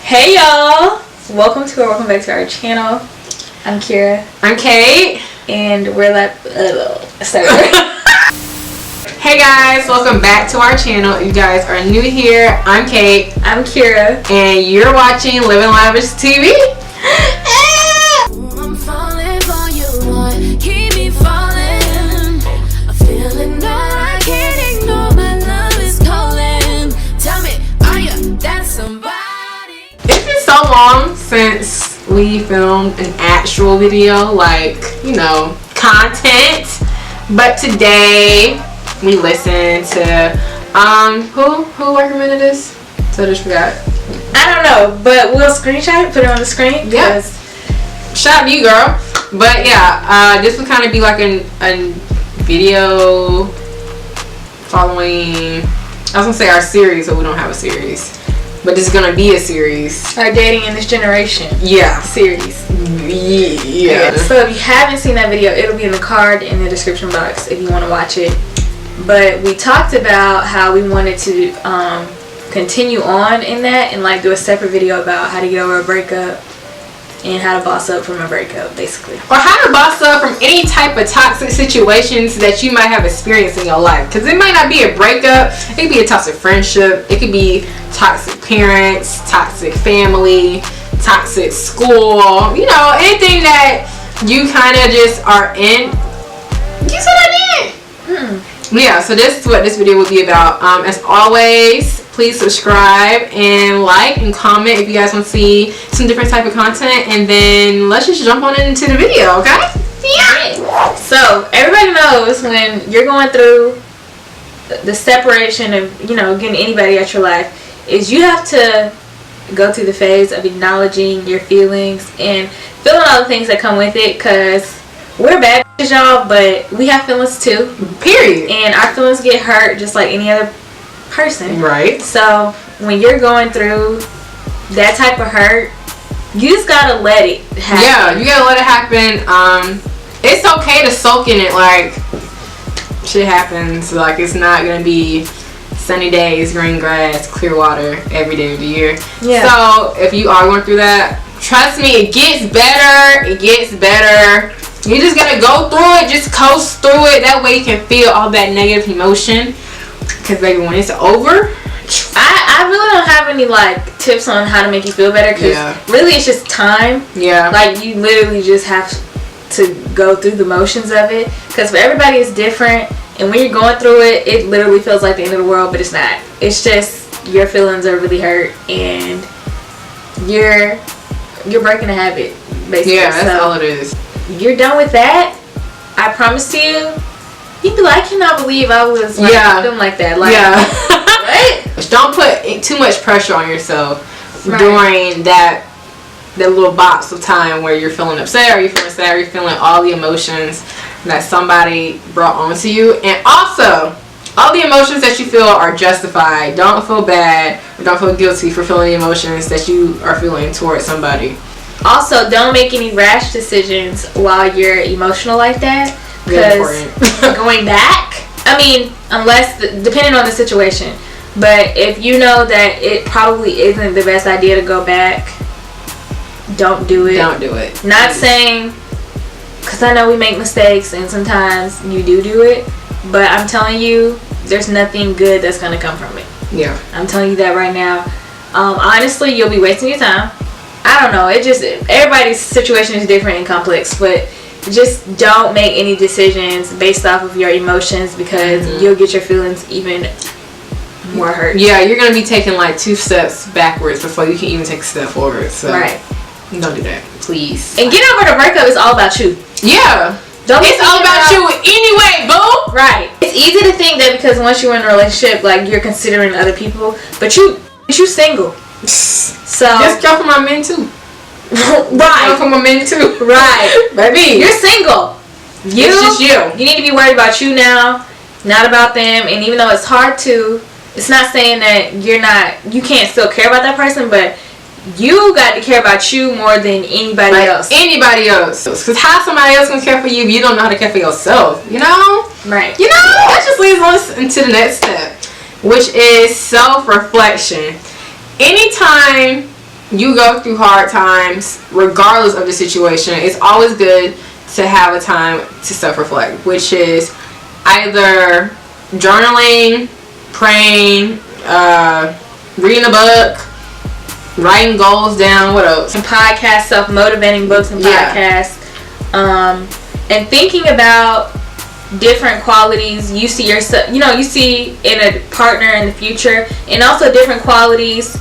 Hey y'all, welcome back to our channel. I'm Kira. I'm Kate. And we're like Hey guys, welcome back to our channel. If you guys are new here, I'm Kate. I'm Kira. And you're watching Living Lavish TV. I'm falling for you, boy. Keep me falling. I'm feeling that I can't ignore. My love is calling. Tell me, are you that somebody? It's been so long since we filmed an actual video, like, you know, content. But today we listened to who recommended this? So I just forgot. I don't know, but we'll screenshot it, put it on the screen. Yes. Shout out to you, girl. But yeah, this would kind of be like a video following, I was gonna say our series, but we don't have a series. But this is gonna be a series. Our Dating in This Generation. Yeah. Series. Yeah. Okay, so if you haven't seen that video, it'll be in the card in the description box if you want to watch it. But we talked about how we wanted to continue on in that and like do a separate video about how to get over a breakup and how to boss up from a breakup, basically. Or how to boss up from any type of toxic situations that you might have experienced in your life. Because it might not be a breakup. It could be a toxic friendship. It could be toxic parents, toxic family, toxic school. You know, anything that you kind of just are in. You said I did. Yeah, so this is what this video will be about. As always, please subscribe and like and comment if you guys want to see some different type of content, and then let's just jump on into the video, okay? Yeah. So everybody knows when you're going through the separation of, you know, getting anybody out your life, is you have to go through the phase of acknowledging your feelings and feeling all the things that come with it, because we're bad bitches, y'all, but we have feelings too. Period. And our feelings get hurt just like any other person. Right. So when you're going through that type of hurt, you just gotta let it happen. Yeah, you gotta let it happen. It's okay to soak in it. Like, shit happens. Like, it's not gonna be sunny days, green grass, clear water every day of the year. Yeah. So if you are going through that, trust me, it gets better. It gets better. You just gotta go through it. Just coast through it. That way you can feel all that negative emotion. Because baby, when it's over, I really don't have any like tips on how to make you feel better, because really it's just time. Yeah. Like, you literally just have to go through the motions of it, because for everybody it's different, and when you're going through it, it literally feels like the end of the world, but it's not. It's just your feelings are really hurt and you're breaking a habit, basically. Yeah, that's all it is. You're done with that, I promise you. You'd be like, I cannot believe I was feeling like that. Like, right? Don't put too much pressure on yourself during that little box of time where you're feeling upset, or you're feeling sad, or you're feeling all the emotions that somebody brought onto you. And also, all the emotions that you feel are justified. Don't feel bad or don't feel guilty for feeling the emotions that you are feeling towards somebody. Also, don't make any rash decisions while you're emotional like that. Because going back, I mean, unless, depending on the situation, but if you know that it probably isn't the best idea to go back, don't do it. Don't do it. Not saying, because I know we make mistakes and sometimes you do it, but I'm telling you, there's nothing good that's going to come from it. Yeah. I'm telling you that right now. Honestly, you'll be wasting your time. I don't know. Everybody's situation is different and complex, but just don't make any decisions based off of your emotions, because you'll get your feelings even more hurt. Yeah, you're going to be taking like 2 steps backwards before you can even take a step forward. So don't do that, please. And getting over the breakup is all about you. Yeah. It's all about you anyway, boo. Right. It's easy to think that because once you're in a relationship, like, you're considering other people, but you single. So just go for my men too. Right. Go for my men too. Right. Baby, you're single. It's just you. You need to be worried about you now, not about them. And even though it's hard to, it's not saying that you can't still care about that person, but you got to care about you more than anybody else. Anybody else. Because how somebody else gonna care for you if you don't know how to care for yourself? You know? Right. You know, that just leads us into the next step, which is self-reflection. Anytime you go through hard times, regardless of the situation, it's always good to have a time to self-reflect, which is either journaling, praying, reading a book, writing goals down. What else? Some podcasts, self-motivating books and podcasts. And thinking about different qualities you see yourself, you see in a partner in the future, and also different qualities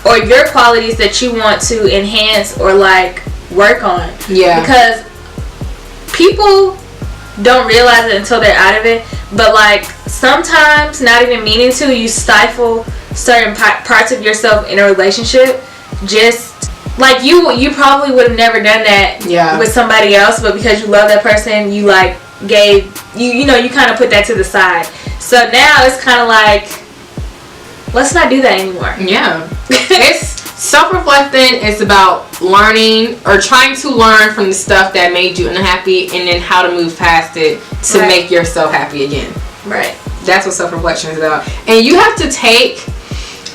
or your qualities that you want to enhance or like work on. Yeah. Because people don't realize it until they're out of it, but like sometimes, not even meaning to, you stifle certain parts of yourself in a relationship. Just like you probably would have never done that with somebody else, but because you love that person, you like gave you kind of put that to the side. So now it's kind of like, let's not do that anymore. Yeah. It's self-reflecting is about learning or trying to learn from the stuff that made you unhappy, and then how to move past it to make yourself happy again. Right. That's what self-reflection is about. And you have to take,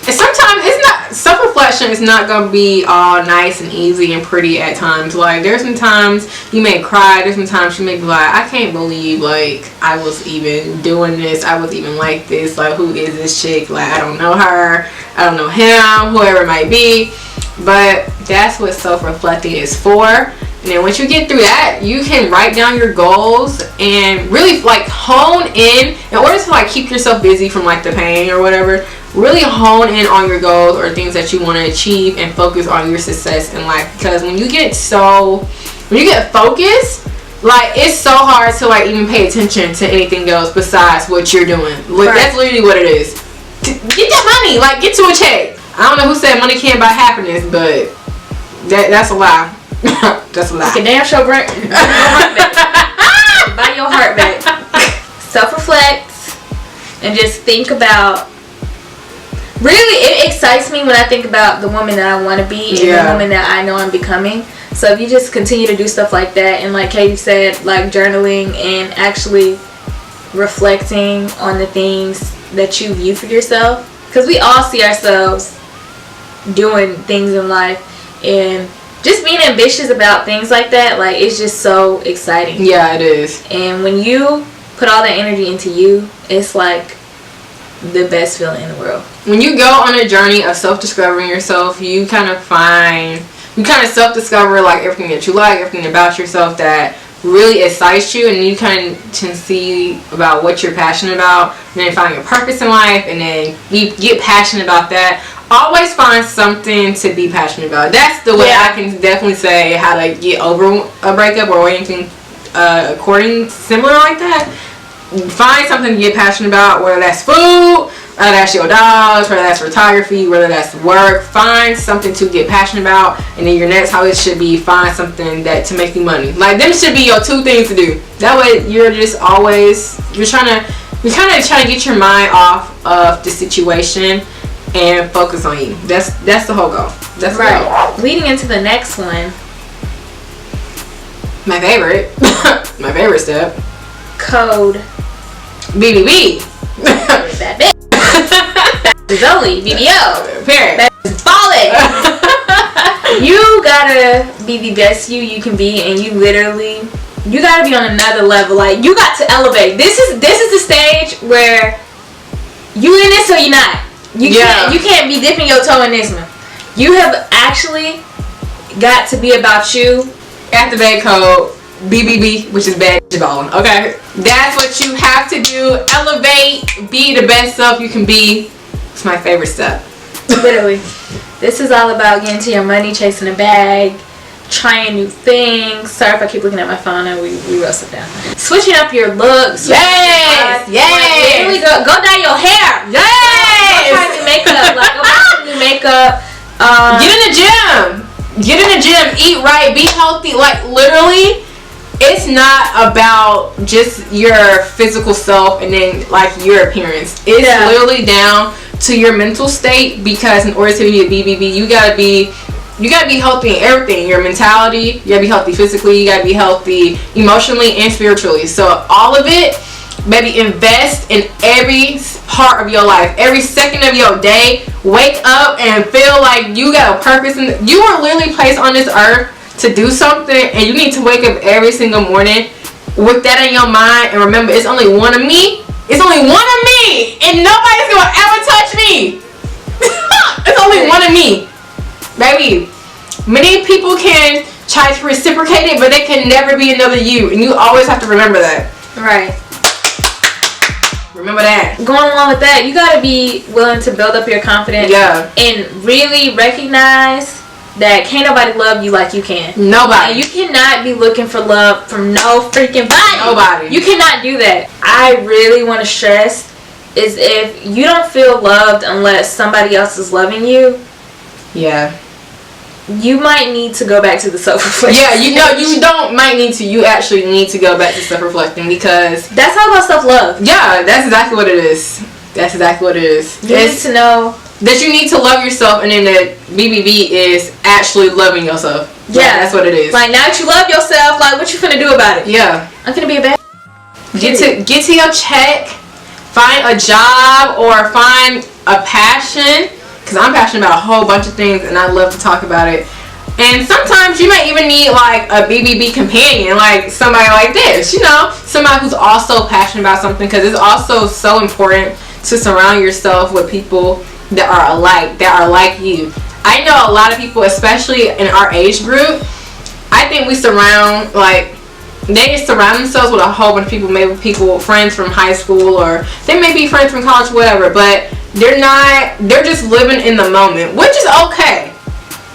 and sometimes it's not, self-reflection is not going to be all nice and easy and pretty at times. Like, there's some times you may cry, there's some times you may be like, I can't believe, like, I was even doing this, I was even like this, like, who is this chick? Like, I don't know her, I don't know him, whoever it might be. But that's what self-reflecting is for. And then once you get through that, you can write down your goals and really like hone in order to like keep yourself busy from like the pain or whatever. Really hone in on your goals or things that you want to achieve and focus on your success in life. Because when you get focused, like it's so hard to like even pay attention to anything else besides what you're doing. Like that's literally what it is. Get that money, like get to a check. I don't know who said money can't buy happiness, but that's a lie. That's a lie. You can damn sure buy your heart back. Self-reflect and just think about. Really, it excites me when I think about the woman that I want to be and the woman that I know I'm becoming. So if you just continue to do stuff like that, and like Katie said, like journaling and actually reflecting on the things that you view for yourself, because we all see ourselves doing things in life, and just being ambitious about things like that, like it's just so exciting. Yeah, it is. And when you put all that energy into you, it's like the best feeling in the world. When you go on a journey of self-discovering yourself, you kind of self-discover like everything that you like, everything about yourself that really excites you, and you kind of can see about what you're passionate about, and then find your purpose in life, and then you get passionate about that. Always find something to be passionate about. That's the way I can definitely say how to get over a breakup or anything similar like that. Find something to get passionate about, whether that's food, whether that's your dogs, whether that's photography, whether that's work. Find something to get passionate about, and then your next hobby should be find something that to make you money. Like them should be your two things to do. That way you're just always you're kind of trying to get your mind off of the situation and focus on you. That's the whole goal. That's right. The goal. Leading into the next one, my favorite, my favorite step. Code BBB. Bad bitch. Zoli, BBO. Period. Bad bitch ballin'. You gotta be the best you can be, and you gotta be on another level. Like you got to elevate. This is the stage where you in this or you not. You can't be dipping your toe in this one. You have actually got to be about you. Activate code BBB, which is bad ballin'. Okay, that's what you have to do. Elevate, be the best self you can be. It's my favorite step. Literally, this is all about getting to your money, chasing a bag, trying new things. Sorry if I keep looking at my phone and we wrote stuff down. Switching up your looks. Yes. Literally go dye your hair. Yes. Go try new makeup. Like go buy some new makeup. Get in the gym. Get in the gym. Eat right. Be healthy. Like literally, it's not about just your physical self and then like your appearance. It's literally down to your mental state, because in order to be a BBB, you gotta be healthy in everything. Your mentality, you gotta be healthy physically, you gotta be healthy emotionally and spiritually. So all of it Baby, invest in every part of your life, every second of your day. Wake up and feel like you got a purpose. And you are literally placed on this earth to do something, and you need to wake up every single morning with that in your mind. And remember, it's only one of me. It's only one of me, and nobody's gonna ever touch me. It's only one of me, baby. Many people can try to reciprocate it, but they can never be another you, and you always have to remember that. Right. Remember that. Going along with that, you gotta be willing to build up your confidence. Yeah. And really recognize that can't nobody love you like you can. Nobody. And you cannot be looking for love from no freaking body. Nobody. You cannot do that. I really want to stress is if you don't feel loved unless somebody else is loving you. Yeah. You might need to go back to the self-reflection. Yeah, you actually need to go back to self-reflecting, because that's all about self-love. Yeah, that's exactly what it is. That's exactly what it is. You need to know that you need to love yourself, and then that BBB is actually loving yourself. Yeah, like, that's what it is. Like, now that you love yourself, like, what you finna do about it? Yeah, I'm finna be a bad. Get to your check, find a job or find a passion. Because I'm passionate about a whole bunch of things, and I love to talk about it. And sometimes you might even need like a BBB companion, like somebody like this, you know, somebody who's also passionate about something, because it's also so important to surround yourself with people that are like you. I know a lot of people, especially in our age group, I think we surround, like, they just surround themselves with a whole bunch of people, maybe people, friends from high school, or they may be friends from college, whatever, but they're just living in the moment, which is okay.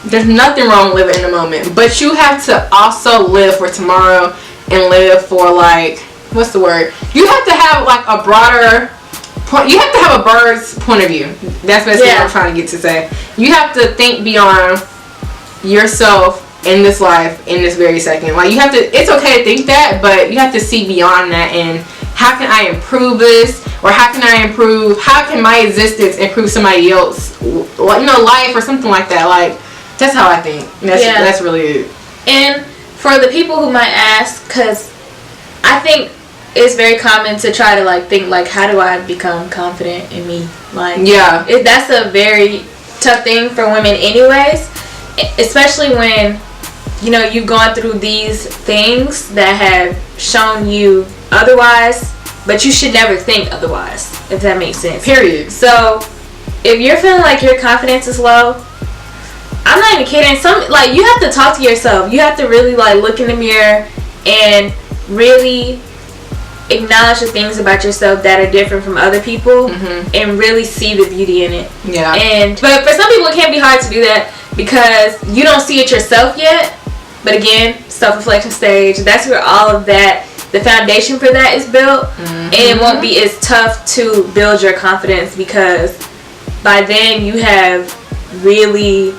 There's nothing wrong living in the moment, but you have to also live for tomorrow and live for, like, what's the word? You have to have like a broader point. You have to have a bird's point of view. That's basically what I'm trying to get to say. You have to think beyond yourself in this life, in this very second. Like, you have to, it's okay to think that, but you have to see beyond that, and how can I improve this, or how can my existence improve somebody else, life or something like that. Like, that's how I think. That's really it. And for the people who might ask, because I think it's very common to try to like think like, how do I become confident in me? Like, yeah, that's a very tough thing for women anyways, especially when you've gone through these things that have shown you otherwise, but you should never think otherwise, if that makes sense. Period. So if you're feeling like your confidence is low, I'm not even kidding. You have to talk to yourself. You have to really like look in the mirror and really acknowledge the things about yourself that are different from other people, and really see the beauty in it. Yeah. But for some people it can be hard to do that because you don't see it yourself yet. But again, self-reflection stage, that's where all of that, the foundation for that is built. And it won't be as tough to build your confidence, because by then you have really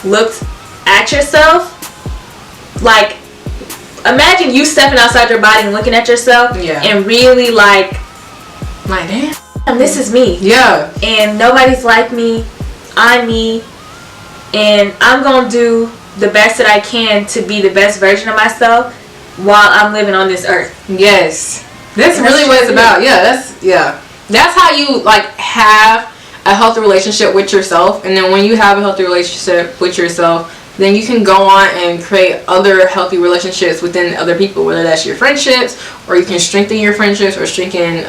looked at yourself. Like, imagine you stepping outside your body and looking at yourself, and really like damn, this is me. Yeah. And nobody's like me. I'm me. And I'm going to do the best that I can to be the best version of myself while I'm living on this earth. Yes. That's really what it's about. That's how you like have a healthy relationship with yourself. And then when you have a healthy relationship with yourself, then you can go on and create other healthy relationships within other people, whether that's your friendships, or you can strengthen your friendships, or strengthen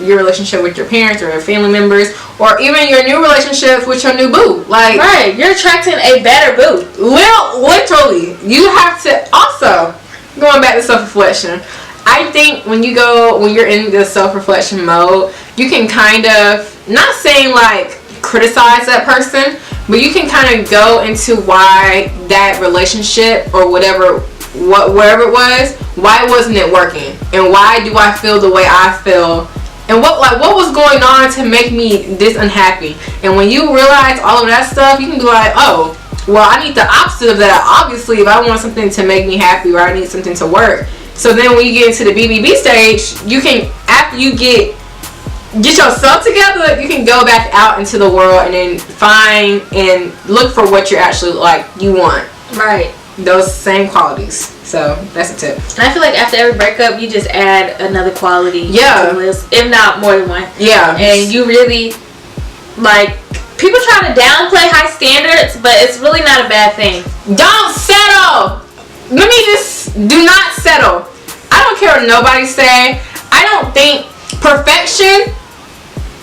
your relationship with your parents or your family members, or even your new relationships with your new boo. Like, right, you're attracting a better boo. Literally, you have to also, going back to self-reflection, I think when you're in the self-reflection mode, you can kind of, not saying like criticize that person, but you can kind of go into why that relationship or whatever it was, why wasn't it working, and why do I feel the way I feel, and what was going on to make me this unhappy. And when you realize all of that stuff, you can be like, oh, well, I need the opposite of that. Obviously, if I want something to make me happy, or I need something to work. So then when you get into the BBB stage, you can, after you get yourself together, you can go back out into the world and then find and look for what you're actually like you want. Right. those same qualities. So that's a tip. And I feel like after every breakup, you just add another quality to the list, if not more than one. Yeah. And you really, like, people try to downplay high standards, but it's really not a bad thing. Don't settle. Let me just do not settle. I don't care what nobody say. I don't think perfection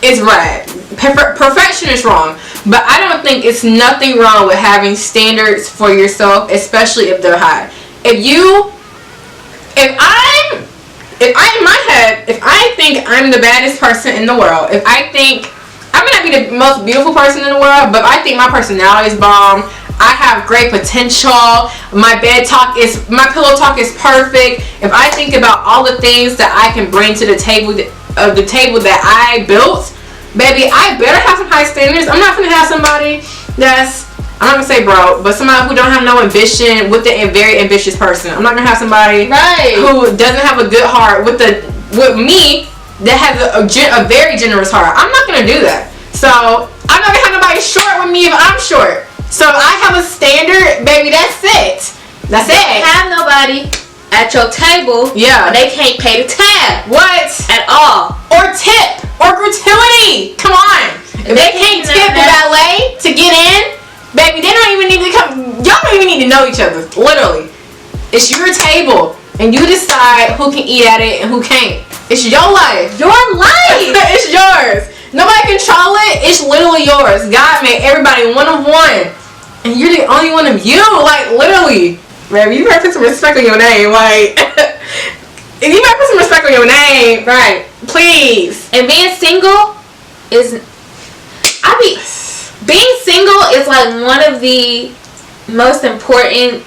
is right. Perfection is wrong. But I don't think it's nothing wrong with having standards for yourself, especially if they're high. If I'm in my head, if I think I'm the baddest person in the world, if I think I may not be the most beautiful person in the world, but I think my personality is bomb, I have great potential, my pillow talk is perfect, if I think about all the things that I can bring to the table that I built, baby, I better have some high standards. I'm not gonna have somebody that's, I'm not gonna say broke, but somebody who don't have no ambition with a very ambitious person. I'm not gonna have somebody who doesn't have a good heart with me that has a very generous heart. I'm not gonna do that. So I'm not gonna have nobody short with me if I'm short. So I have a standard, baby. That's it. That's it. Don't have nobody at your table. Yeah. They can't pay the tab. What? At all. Or tip. Or gratuity. Come on. If they can't tip the valet to get in, baby, they don't even need to come. Y'all don't even need to know each other. Literally. It's your table. And you decide who can eat at it and who can't. It's your life. Your life. It's yours. Nobody control it. It's literally yours. God made everybody one of one. And you're the only one of you. Like, literally. Baby, you better put some respect on your name. Like, if you better put some respect on your name. Right. Please. And being single is, being single is like one of the most important,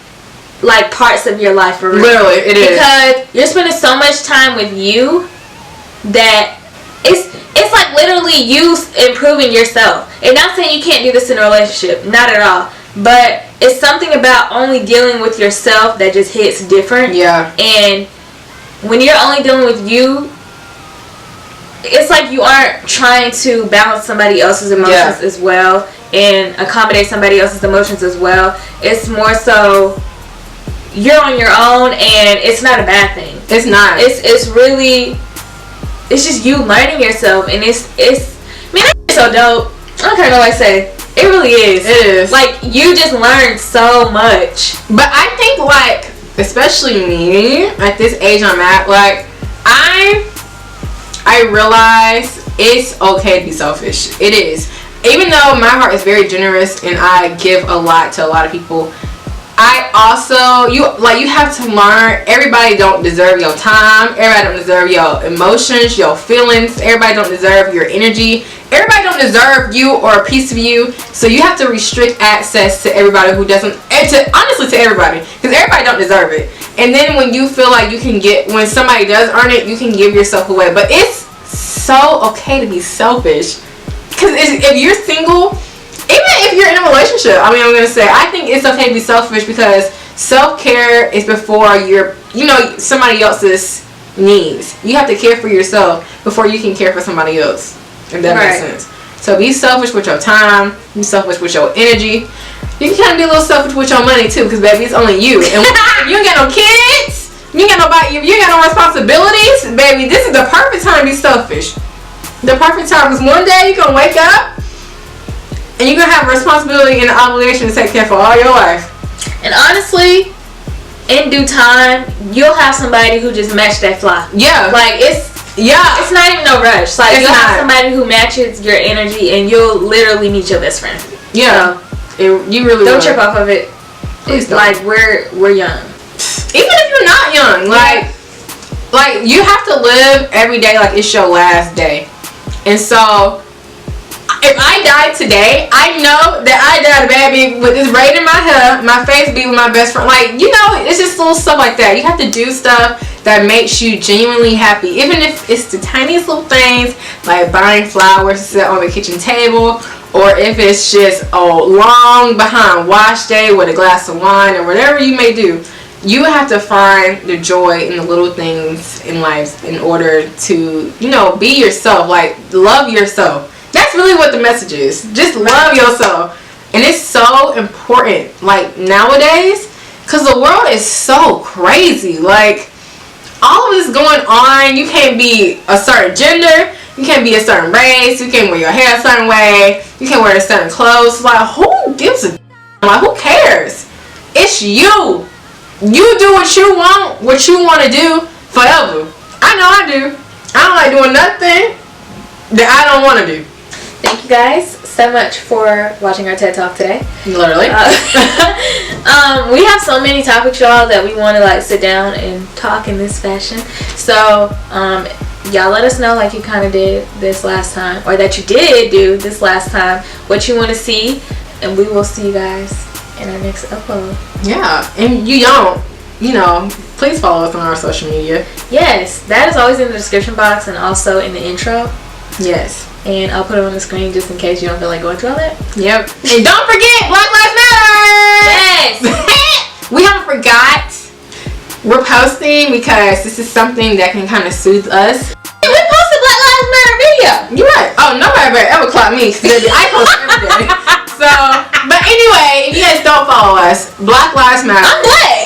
like, parts of your life. For real. Literally, it is. Because you're spending so much time with you that it's like literally you improving yourself. And not saying you can't do this in a relationship, not at all. But it's something about only dealing with yourself that just hits different. Yeah. And when you're only dealing with you, it's like you aren't trying to balance somebody else's emotions as well and accommodate somebody else's emotions as well. It's more so you're on your own, and it's not a bad thing. It's not. It's really, it's just you learning yourself, and it's man, that's so dope. I don't care what I say. It really is. It is. Like, you just learn so much. But I think, like, especially me at this age I'm at, like, I realize it's okay to be selfish. It is. Even though my heart is very generous and I give a lot to a lot of people, I also, you have to learn, everybody don't deserve your time, everybody don't deserve your emotions, your feelings, everybody don't deserve your energy, everybody don't deserve you or a piece of you, so you have to restrict access to everybody who doesn't, and honestly to everybody, because everybody don't deserve it. And then when you feel like you can get, when somebody does earn it, you can give yourself away. But it's so okay to be selfish, because if you're single, even if you're in a relationship, I mean, I'm going to say, I think it's okay to be selfish, because self-care is before somebody else's needs. You have to care for yourself before you can care for somebody else, if that makes sense. So be selfish with your time, be selfish with your energy. You can kind of be a little selfish with your money too, because baby, it's only you. And you ain't got no kids, you ain't got nobody, you ain't got no responsibilities, baby, this is the perfect time to be selfish. The perfect time, because one day you're going to wake up, and you're going to have a responsibility and an obligation to take care for all your life. And honestly, in due time, you'll have somebody who just matched that fly. Yeah. Like, it's not even no rush. Like, you'll have somebody who matches your energy, and you'll literally meet your best friend. Yeah. So, you really don't trip off of it. Please don't. Like, we're young. Even if you're not young, like you have to live every day like it's your last day. And so, if I died today, I know that I died a bad bitch with this braid in my hair, my face be with my best friend. Like, it's just little stuff like that. You have to do stuff that makes you genuinely happy. Even if it's the tiniest little things, like buying flowers to sit on the kitchen table, or if it's just a long behind wash day with a glass of wine, or whatever you may do. You have to find the joy in the little things in life in order to, be yourself. Like, love yourself. That's really what the message is. Just love yourself. And it's so important. Like, nowadays, Because the world is so crazy. Like, all of this going on. You can't be a certain gender. You can't be a certain race. You can't wear your hair a certain way. You can't wear a certain clothes. Like, who gives a like, who cares? It's you. You do what you want to do forever. I know I do. I don't like doing nothing that I don't want to do. Thank you guys so much for watching our TED Talk today. Literally. We have so many topics, y'all, that we want to like sit down and talk in this fashion. So y'all let us know, like you kind of did this last time, or that you did do this last time, what you want to see, and we will see you guys in our next upload. Yeah, and you don't, please follow us on our social media. Yes, that is always in the description box and also in the intro. Yes. And I'll put it on the screen just in case you don't feel like going through all that. Yep. And don't forget, Black Lives Matter! Yes! We haven't forgot. We're posting because this is something that can kind of soothe us. We posted Black Lives Matter video. You're right. Oh, nobody better ever clock me because I post every day. So, but anyway, if you guys don't follow us, Black Lives Matter. I'm black.